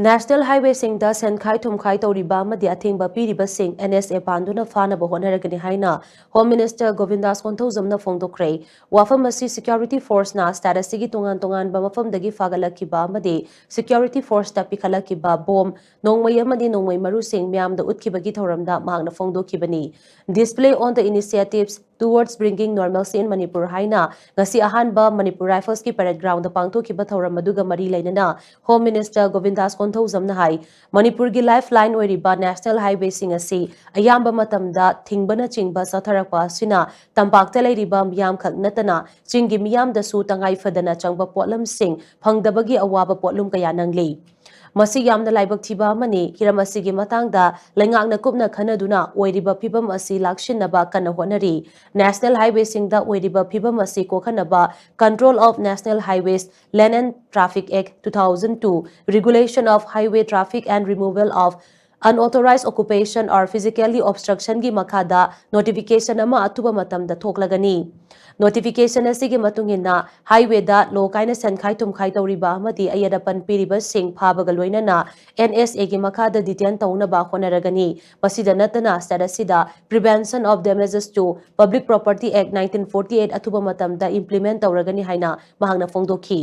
National Highway Singda Senkhai Thumkhai Toriba Madi Athingba Piriba Singh NSA Panduna Fanaba Honoragani Haina Home Minister Govindas Konthauzamna Fongdokre Wafamasi Security Force na status sigi tungan Bamafam Dagi Fagalakiba Madi Security Force Tapikalakiba Bom Nongmay Madi Nongmay Maru Singh Miam the Utkibagi Thoramda Magna Fongdokibani display on the initiatives towards bringing normalcy in Manipur Haina Ngasi Ahanba Manipur Rifles ki parade ground the Pangtokiba Thoram Maduga Mari Lainana Home Minister Govindas Konthauzamna hai Manipur gi lifeline oiriba National Highway sing asi ayamba matamda thingbana chingba satharakpa asina tampakta leiriba miyam khak natana chingi miyam da su tangai fadana changba potlam sing phangdabagi awaba potlum kaya nangli Masi yamna laibak thiba mani hiramasi gi matangda lengakna kupna khanaduna oiriba phibam asi lakshinaba kana honari National Highway singda oiriba phibam asi kokhanaba Control of National Highways Land and Traffic Act 2002 Regulation of Highway Traffic and Removal of Unauthorized Occupation or Physically Obstruction gi makhada notification ama atuba matamda thoklagani Notification asigi matungina highway da lokaina senkhai tumkhai tawriba amadi ayadapan piriba sing phabaga loinana NSA gi makhada detain taunaba honaragani masida natana statusida Prevention of Damages to Public Property Act 1948 atuba matamda implement tawragani haina mahangna fongdokhi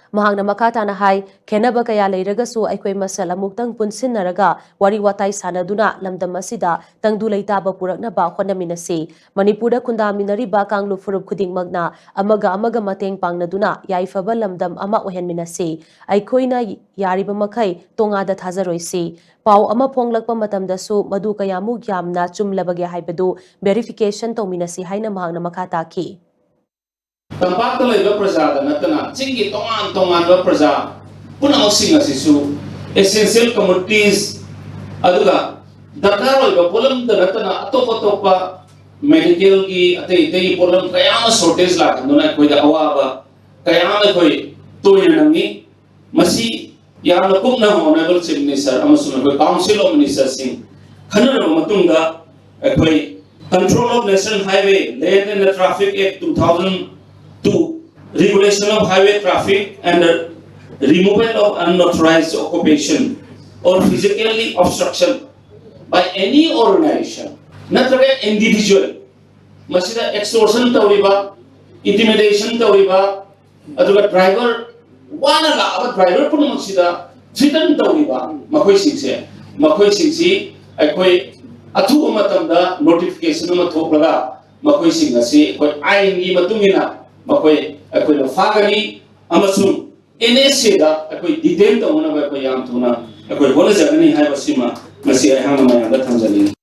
Mahangna makatana hai kenaba kaya leiragasu aikoi masala muktang punsinnaraga wari watai sanaduna lamdam asida tangdu leitaba puraknaba honaminasi Manipurda kundaminariba kanglu furup khudingmagna amaga mateng pangnaduna yaifaba lamdam ama ohenminasi aikoina yariba makai tongada thajaroisi pau ama phonglakpa matamdasu madu kayamu yamna chumlabage haibadu verification tawminasi haina mahangna makata ki Tampak talaga prasada na tana chingi tongan prasa punang singa sisu essential commodities aduga darkar oi ba polam da tana atopa medical ki ate polam kaya shortage la kanuna koi da awa ba kaya na koi toina nangi masi yamna kumna honorable chief minister amasung koi council of ministers sing khanana matungda koi Control of National Highway Land and Traffic Act 2002 Regulation of Highway Traffic and Removal of Unauthorized Occupation or Physically Obstruction by any organization, not an individual. Masida extortion tawriba, intimidation tawriba, aduga driver, wana la aba driver pun masida fitan tawriba, makoi singsi, akoi atu matamda notification mathoklaga, makoi singasi, akoi aini matungina. Makoi akoi fagani amasung NSA da akoi detain tawna ba akoi yam thuna akoi hola jagani hai basima masi ai hang ma da thamjali